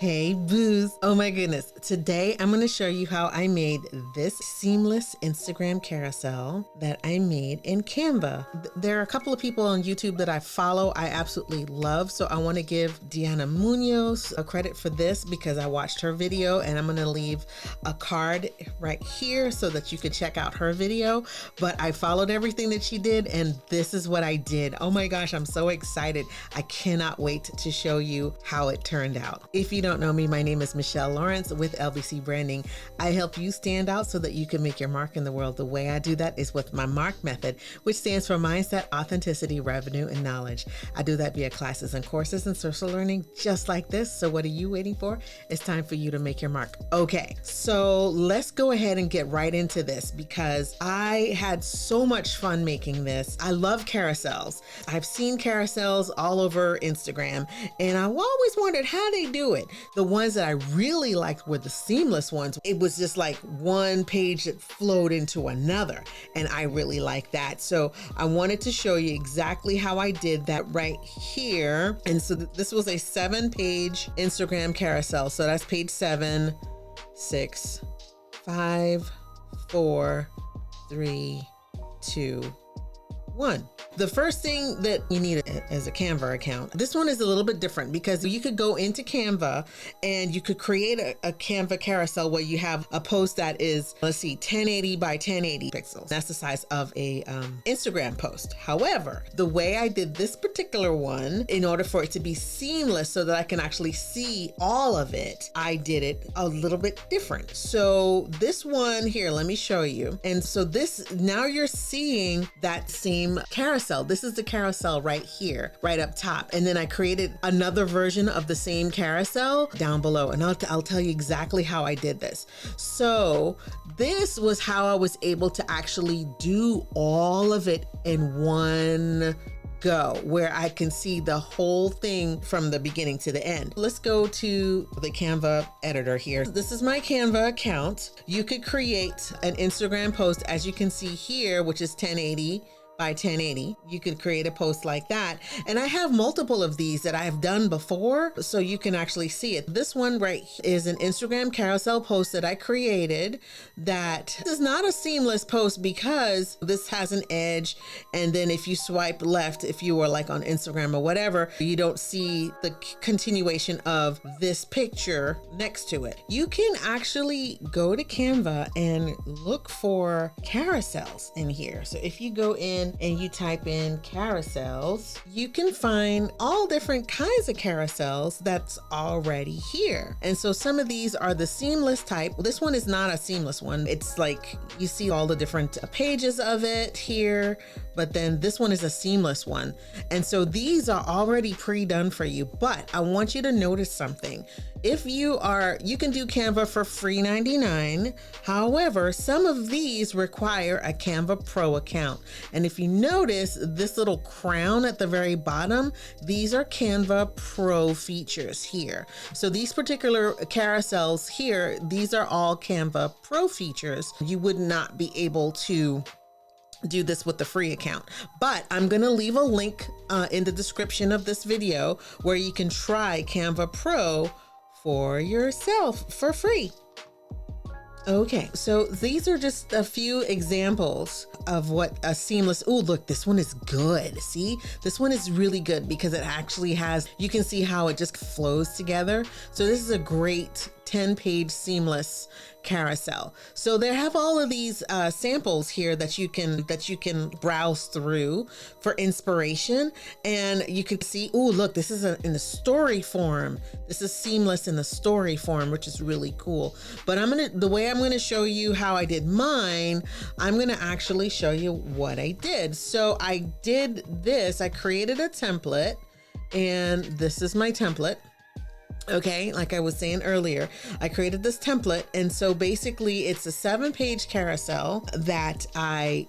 Hey boos. Oh my goodness. Today I'm going to show you how I made this seamless Instagram carousel that I made in Canva. There are a couple of people on YouTube that I follow I absolutely love. So I want to give Diana Munoz a credit for this because I watched her video, and I'm going to leave a card right here so that you can check out her video. But I followed everything that she did, and this is what I did. Oh my gosh, I'm so excited. I cannot wait to show you how it turned out. If you don't know me, my name is Michelle Lawrence with LBC Branding. I help you stand out so that you can make your mark in the world. The way I do that is with my MARK method, which stands for Mindset, Authenticity, Revenue, and Knowledge. I do that via classes and courses and social learning just like this. So what are you waiting for? It's time for you to make your mark. Okay, so let's go ahead and get right into this because I had so much fun making this. I love carousels. I've seen carousels all over Instagram, and I've always wondered how they do it. The ones that I really liked were the seamless ones. It was just like one page that flowed into another, and I really like that. So I wanted to show you exactly how I did that right here. And so this was a 7-page Instagram carousel. So that's page 7, 6, 5, 4, 3, 2, 1. The first thing that you need is a Canva account. This one is a little bit different because you could go into Canva and you could create a Canva carousel where you have a post that is, let's see, 1080 by 1080 pixels. That's the size of a Instagram post. However, the way I did this particular one, in order for it to be seamless so that I can actually see all of it, I did it a little bit different. So this one here, let me show you. And so this, now you're seeing that same carousel. This is the carousel right here, right up top. And then I created another version of the same carousel down below. And I'll tell you exactly how I did this. So this was how I was able to actually do all of it in one go, where I can see the whole thing from the beginning to the end. Let's go to the Canva editor here. This is my Canva account. You could create an Instagram post, as you can see here, which is 1080 by 1080. You could create a post like that. And I have multiple of these that I've done before, so you can actually see it. This one right is an Instagram carousel post that I created that is not a seamless post because this has an edge. And then if you swipe left, if you were like on Instagram or whatever, you don't see the continuation of this picture next to it. You can actually go to Canva and look for carousels in here. So if you go in and you type in carousels, you can find all different kinds of carousels that's already here. And so some of these are the seamless type. This one is not a seamless one. It's like you see all the different pages of it here, but then this one is a seamless one. And so these are already pre-done for you, but I want you to notice something. If you can do Canva for free 99. However, some of these require a Canva Pro account. And if you notice this little crown at the very bottom, these are Canva Pro features here. So these particular carousels here, these are all Canva Pro features. You would not be able to do this with the free account, but I'm going to leave a link in the description of this video where you can try Canva Pro for yourself for free. Okay, so these are just a few examples of what a seamless, oh, look, this one is good. See, this one is really good because it actually has, you can see how it just flows together. So this is a great 10-page seamless carousel. So they have all of these samples here that you can browse through for inspiration, and you can see, oh, look, this is in the story form. This is seamless in the story form, which is really cool. But the way I'm gonna show you how I did mine, I'm gonna actually show you what I did. So I did this, I created a template, and this is my template. Okay, like I was saying earlier, I created this template. And so basically it's a 7-page carousel that I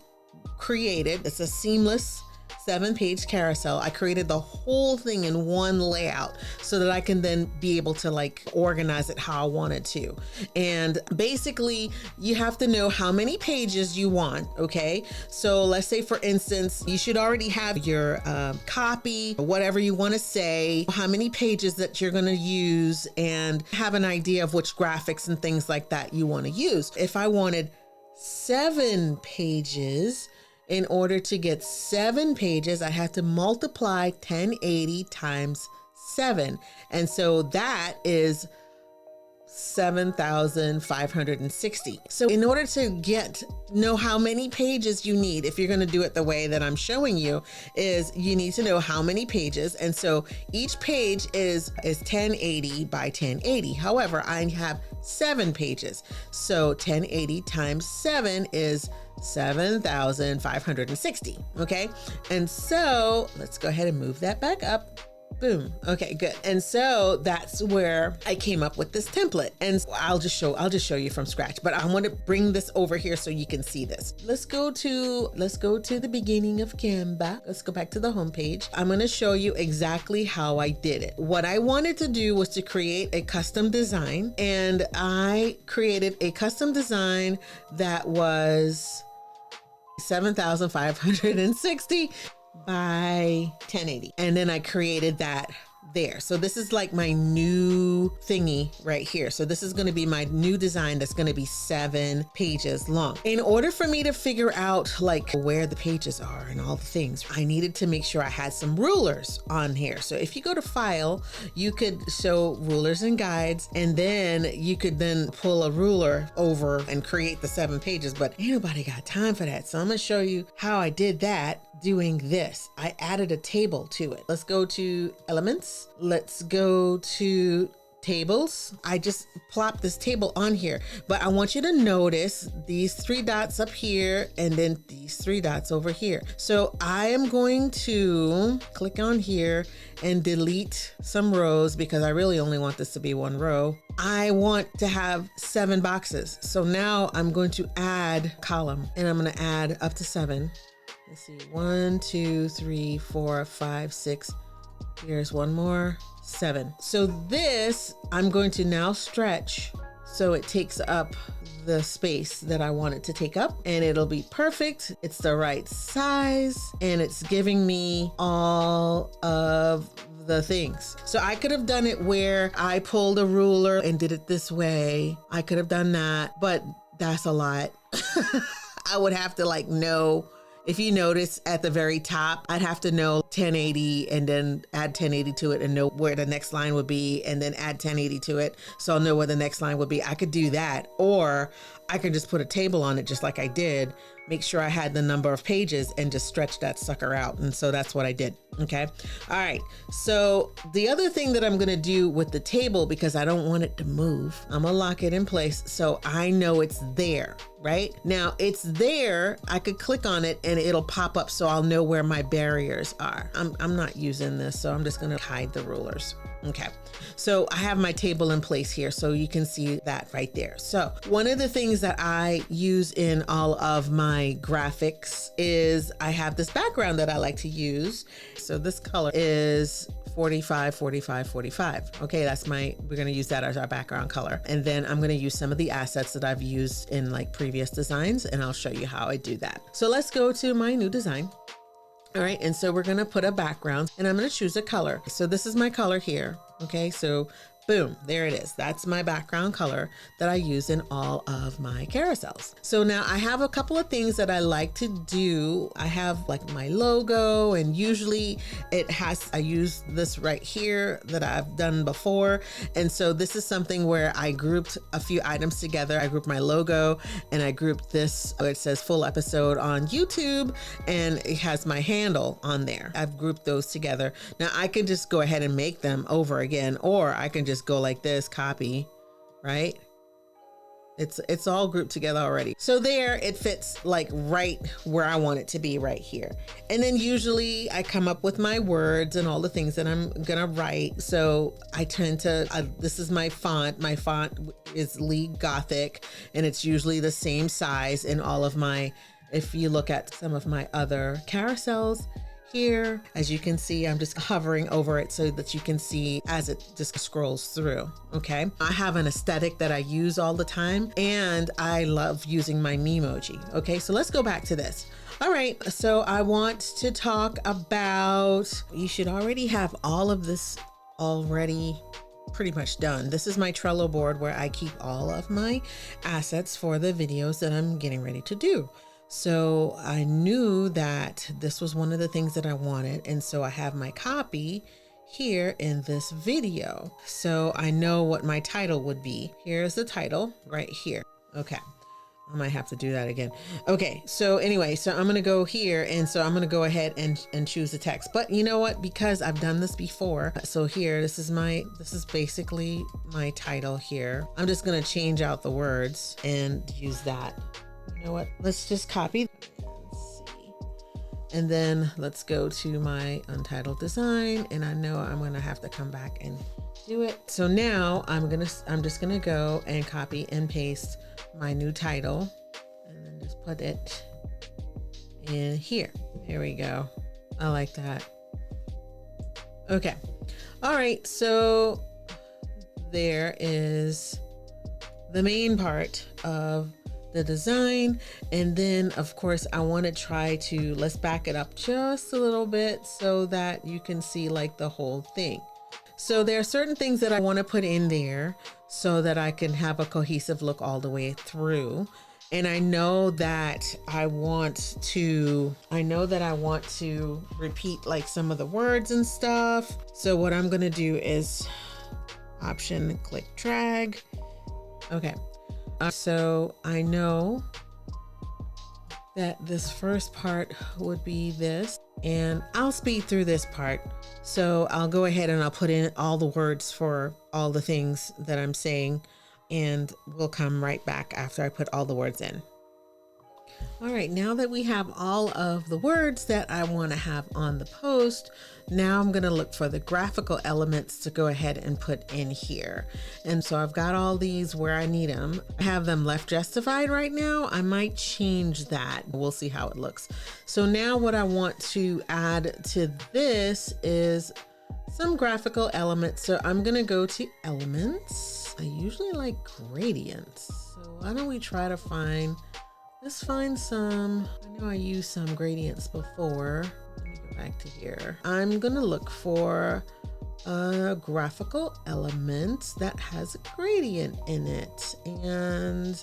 created. It's a seamless 7-page carousel. I created the whole thing in one layout so that I can then be able to like organize it how I wanted to. And basically you have to know how many pages you want. Okay. So let's say for instance, you should already have your copy, whatever you want to say, how many pages that you're going to use, and have an idea of which graphics and things like that you want to use. If I wanted 7 pages, in order to get 7 pages, I have to multiply 1080 times 7. And so that is 7,560. So in order to know how many pages you need, if you're going to do it the way that I'm showing you, is you need to know how many pages. And so each page is 1080 by 1080. However, I have 7 pages. So 1080 times 7 is 7,560. Okay. And so let's go ahead and move that back up. Boom. Okay, good. And so that's where I came up with this template. And I'll just show you from scratch, but I want to bring this over here so you can see this. Let's go to the beginning of Canva. Let's go back to the home page. I'm going to show you exactly how I did it. What I wanted to do was to create a custom design, and I created a custom design that was 7,560 by 1080. And then I created that there. So this is like my new thingy right here. So this is going to be my new design that's going to be 7 pages long. In order for me to figure out like where the pages are and all the things, I needed to make sure I had some rulers on here. So if you go to File, you could show rulers and guides, and then you could then pull a ruler over and create the 7 pages, but ain't nobody got time for that. So I'm going to show you how I did that doing this. I added a table to it. Let's go to Elements. Let's go to Tables. I just plopped this table on here, but I want you to notice these 3 dots up here and then these 3 dots over here. So I am going to click on here and delete some rows because I really only want this to be 1 row. I want to have 7 boxes. So now I'm going to add column, and I'm going to add up to 7. Let's see, 1, 2, 3, 4, 5, 6. Here's 1 more, 7. So this, I'm going to now stretch so it takes up the space that I want it to take up, and it'll be perfect. It's the right size, and it's giving me all of the things. So I could have done it where I pulled a ruler and did it this way. I could have done that, but that's a lot. I would have to like know. If you notice at the very top, I'd have to know 1080 and then add 1080 to it and know where the next line would be, and then add 1080 to it. So I'll know where the next line would be. I could do that, or I could just put a table on it just like I did, make sure I had the number of pages and just stretch that sucker out. And so that's what I did. Okay. All right. So the other thing that I'm going to do with the table, because I don't want it to move, I'm going to lock it in place so I know it's there. Right now it's there. I could click on it and it'll pop up so I'll know where my barriers are. I'm not using this, so I'm just going to hide the rulers. Okay. So I have my table in place here, so you can see that right there. So one of the things that I use in all of my graphics is I have this background that I like to use. So this color is 45, 45, 45. Okay, we're going to use that as our background color. And then I'm going to use some of the assets that I've used in like previous designs, and I'll show you how I do that. So let's go to my new design. All right, and so we're going to put a background, and I'm going to choose a color. So this is my color here. Okay, so boom, there it is. That's my background color that I use in all of my carousels. So now I have a couple of things that I like to do. I have like my logo, and usually I use this right here that I've done before. And so this is something where I grouped a few items together. I grouped my logo, and I grouped this. It says full episode on YouTube, and it has my handle on there. I've grouped those together. Now I can just go ahead and make them over again, or I can just go like this, copy, right? It's all grouped together already. So there it fits like right where I want it to be right here. And then usually I come up with my words and all the things that I'm gonna write. So I tend to, this is my font. My font is League Gothic, and it's usually the same size in all of my, if you look at some of my other carousels, here. As you can see, I'm just hovering over it so that you can see as it just scrolls through. Okay. I have an aesthetic that I use all the time, and I love using my Memoji. Okay. So let's go back to this. All right. So I want to talk about, you should already have all of this already pretty much done. This is my Trello board where I keep all of my assets for the videos that I'm getting ready to do. So I knew that this was one of the things that I wanted. And so I have my copy here in this video. So I know what my title would be. Here's the title right here. Okay. I might have to do that again. Okay. So anyway, so I'm going to go here. And so I'm going to go ahead and choose the text, but you know what, because I've done this before. So here, this is basically my title here. I'm just going to change out the words and use that. You know what? Let's just copy and see. And then let's go to my untitled design. And I know I'm going to have to come back and do it. So now I'm just going to go and copy and paste my new title and then just put it in here. There we go. I like that. Okay. All right. So there is the main part of the design. And then of course I want to try to, let's back it up just a little bit so that you can see like the whole thing. So there are certain things that I want to put in there so that I can have a cohesive look all the way through. And I know that I want to repeat like some of the words and stuff. So what I'm going to do is Option, click, drag. Okay. So I know that this first part would be this, and I'll speed through this part. So I'll go ahead and I'll put in all the words for all the things that I'm saying, and we'll come right back after I put all the words in. All right, now that we have all of the words that I want to have on the post, now I'm going to look for the graphical elements to go ahead and put in here. And so I've got all these where I need them. I have them left justified right now. I might change that. We'll see how it looks. So now what I want to add to this is some graphical elements. So I'm going to go to elements. I usually like gradients. So why don't we try to let's find some. I know I used some gradients before. Let me go back to here. I'm gonna look for a graphical element that has a gradient in it. And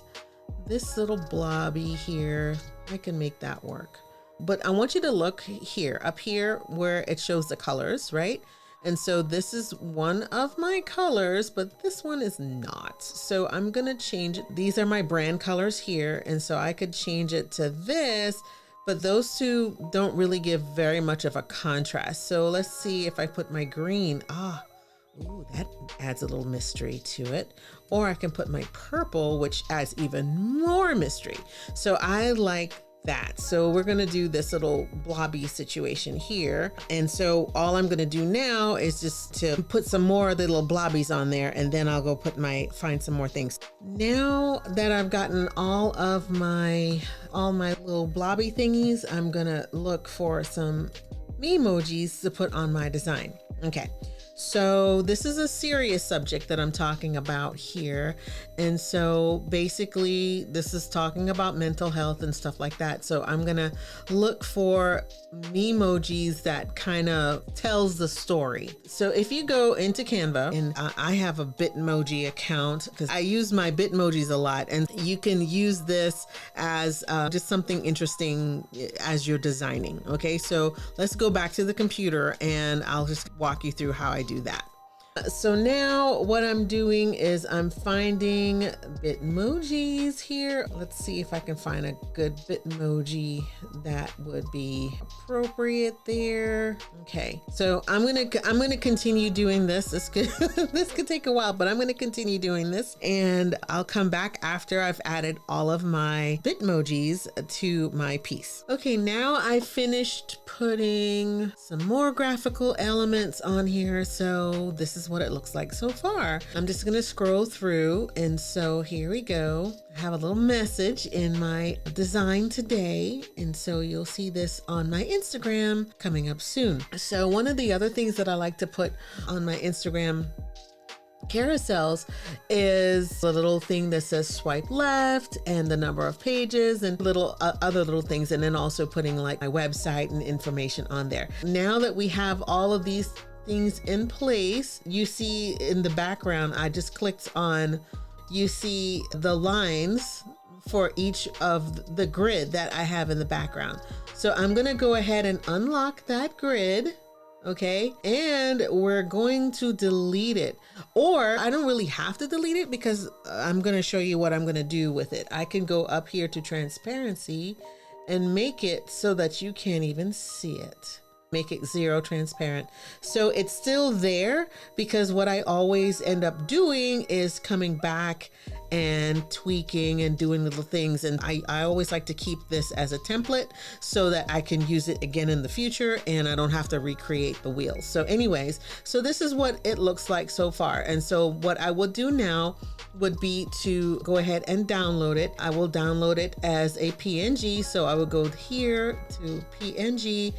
this little blobby here, I can make that work. But I want you to look here, up here where it shows the colors, right? And so this is one of my colors, but this one is not. So I'm gonna change it. These are my brand colors here. And so I could change it to this, but those two don't really give very much of a contrast. So let's see if I put my green. Ooh, that adds a little mystery to it. Or I can put my purple, which adds even more mystery. So I like that. So we're going to do this little blobby situation here. And so all I'm going to do now is just to put some more of the little blobbies on there, and then I'll go find some more things. Now that I've gotten all my little blobby thingies, I'm going to look for some Memojis to put on my design. Okay. So this is a serious subject that I'm talking about here. And so basically this is talking about mental health and stuff like that. So I'm going to look for Memojis that kind of tells the story. So if you go into Canva, and I have a Bitmoji account because I use my Bitmojis a lot, and you can use this as just something interesting as you're designing. Okay, so let's go back to the computer and I'll just walk you through how I do that. So now what I'm doing is I'm finding Bitmojis here. Let's see if I can find a good Bitmoji that would be appropriate there. Okay, so I'm gonna continue doing this. This could take a while, but I'm gonna continue doing this, and I'll come back after I've added all of my Bitmojis to my piece. Okay, now I finished putting some more graphical elements on here. So this is is what it looks like so far. I'm just going to scroll through. And so here we go. I have a little message in my design today. And so you'll see this on my Instagram coming up soon. So one of the other things that I like to put on my Instagram carousels is a little thing that says swipe left and the number of pages and little other little things, and then also putting like my website and information on there. Now that we have all of these things in place, you see in the background, I just clicked on, you see the lines for each of the grid that I have in the background. So I'm going to go ahead and unlock that grid. Okay, and we're going to delete it, or I don't really have to delete it because I'm going to show you what I'm going to do with it. I can go up here to transparency and make it so that you can't even see it. Make it 0 transparent. So it's still there, because what I always end up doing is coming back and tweaking and doing little things. And I always like to keep this as a template so that I can use it again in the future and I don't have to recreate the wheels. So anyways, so this is what it looks like so far. And so what I would do now would be to go ahead and download it. I will download it as a PNG. So I will go here to PNG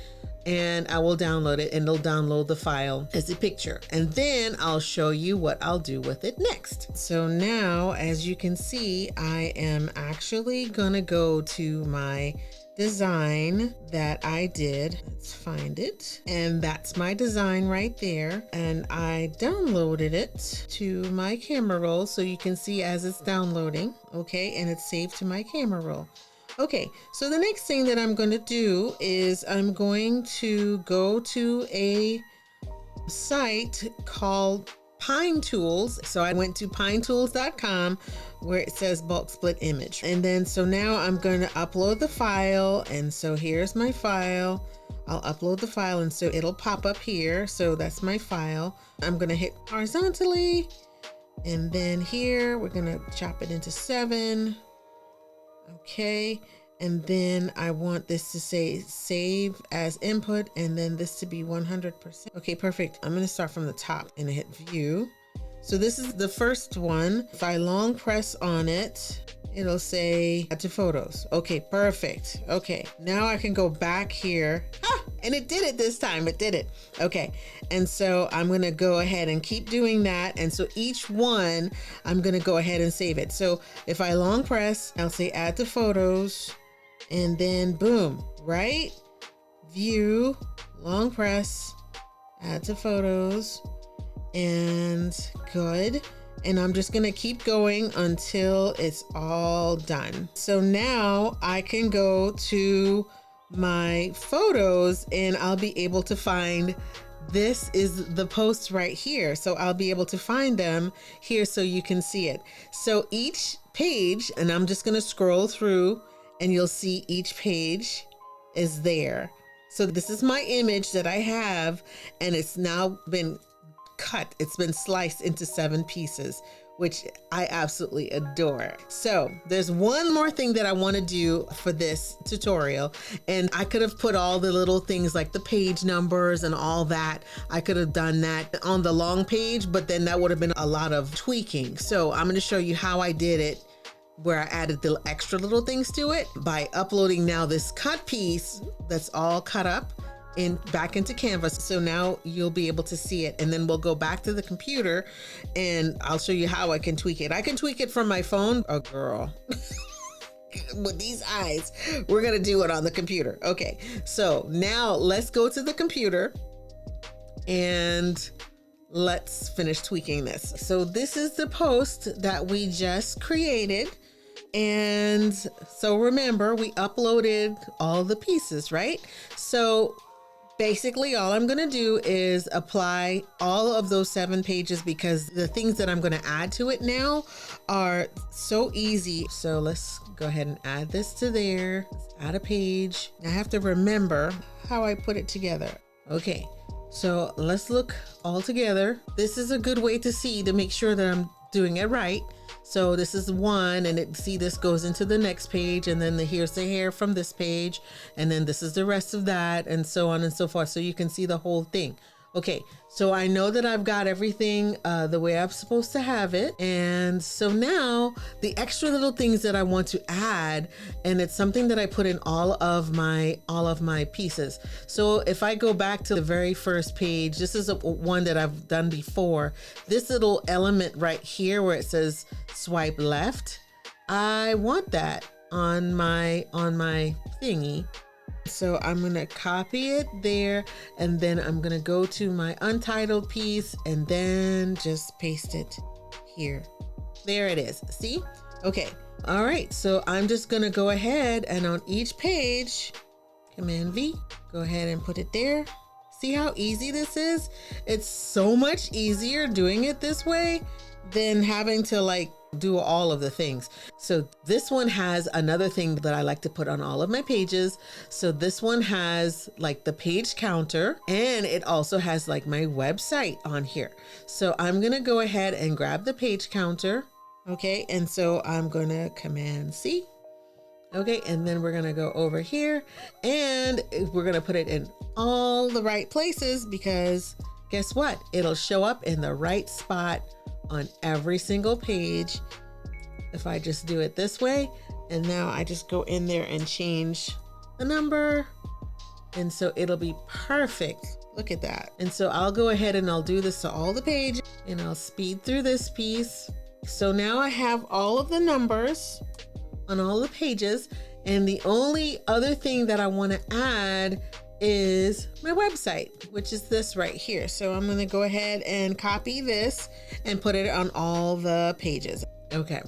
and I will download it, and it'll download the file as a picture. And then I'll show you what I'll do with it next. So now, as you can see, I am actually gonna go to my design that I did. Let's find it. And that's my design right there. And I downloaded it to my camera roll so you can see as it's downloading. Okay, and it's saved to my camera roll. Okay, so the next thing that I'm going to do is I'm going to go to a site called Pine Tools. So I went to pinetools.com where it says bulk split image. And then so now I'm going to upload the file. And so here's my file. I'll upload the file and so it'll pop up here. So that's my file. I'm going to hit horizontally. And then here we're going to chop it into 7. Okay, and then I want this to say save as input, and then this to be 100%. Okay, perfect. I'm going to start from the top and hit view. So this is the first one. If I long press on it, it'll say add to photos. Okay, perfect. Okay, now I can go back here. And it did it this time. It did it. Okay, and so I'm going to go ahead and keep doing that. And so each one, I'm going to go ahead and save it. So if I long press, I'll say add to photos, and then boom, right? View, long press, add to photos, and good. And I'm just going to keep going until it's all done. So now I can go to my photos and I'll be able to find, this is the post right here. So I'll be able to find them here so you can see it. So each page, and I'm just going to scroll through and you'll see each page is there. So this is my image that I have, and it's now been cut. It's been sliced into 7 pieces, which I absolutely adore. So there's one more thing that I want to do for this tutorial, and I could have put all the little things like the page numbers and all that. I could have done that on the long page, but then that would have been a lot of tweaking. So I'm going to show you how I did it, where I added the extra little things to it by uploading now this cut piece that's all cut up back into Canva. So now you'll be able to see it, and then we'll go back to the computer and I'll show you how I can tweak it. I can tweak it from my phone. Oh girl, with these eyes, we're gonna do it on the computer. Okay, so now let's go to the computer and let's finish tweaking this. So this is the post that we just created. And so remember, we uploaded all the pieces, right? So basically all I'm going to do is apply all of those 7 pages, because the things that I'm going to add to it now are so easy. So let's go ahead and add this to there. Let's add a page. I have to remember how I put it together. Okay, so let's look all together. This is a good way to see, to make sure that I'm doing it right. So this is one, and see this goes into the next page, and then here's the hair from this page, and then this is the rest of that, and so on and so forth. So you can see the whole thing. Okay, so I know that I've got everything the way I'm supposed to have it. And so now the extra little things that I want to add, and it's something that I put in all of my pieces. So if I go back to the very first page, this is one that I've done before. This little element right here where it says swipe left, I want that on my thingy. So I'm going to copy it there, and then I'm going to go to my untitled piece and then just paste it here. There it is. See? Okay. All right. So I'm just going to go ahead and on each page, Command V, go ahead and put it there. See how easy this is? It's so much easier doing it this way than having to like do all of the things. So this one has another thing that I like to put on all of my pages. So this one has like the page counter, and it also has like my website on here. So I'm going to go ahead and grab the page counter. Okay. And so I'm going to Command C. Okay. And then we're going to go over here and we're going to put it in all the right places, because guess what? It'll show up in the right spot on every single page if I just do it this way. And now I just go in there and change the number, and so it'll be perfect. Look at that. And so I'll go ahead and I'll do this to all the pages, and I'll speed through this piece. So now I have all of the numbers on all the pages, and the only other thing that I want to add is my website, which is this right here. So I'm going to go ahead and copy this and put it on all the pages. Okay.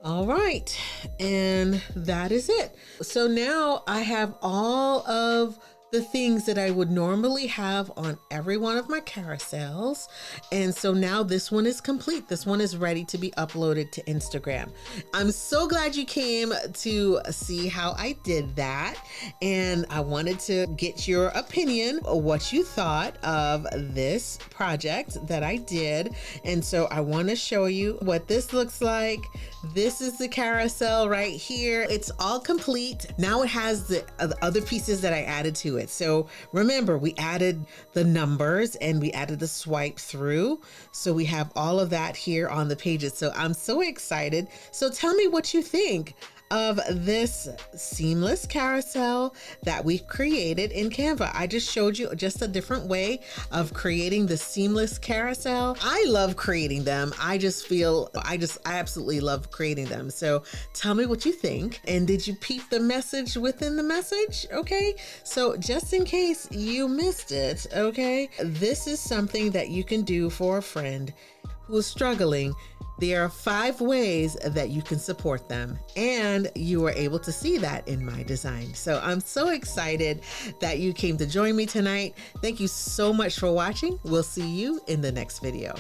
All right. And that is it. So now I have all of the things that I would normally have on every one of my carousels. And so now this one is complete. This one is ready to be uploaded to Instagram. I'm so glad you came to see how I did that. And I wanted to get your opinion of what you thought of this project that I did. And so I want to show you what this looks like. This is the carousel right here. It's all complete. Now it has the other pieces that I added to it. So remember, we added the numbers and we added the swipe through. So we have all of that here on the pages. So I'm so excited. So tell me what you think of this seamless carousel that we've created in Canva. I just showed you just a different way of creating the seamless carousel. I love creating them. I absolutely love creating them. So tell me what you think. And did you peep the message within the message? Okay. So just in case you missed it, okay, this is something that you can do for a friend who is struggling. There are 5 ways that you can support them, and you were able to see that in my design. So I'm so excited that you came to join me tonight. Thank you so much for watching. We'll see you in the next video.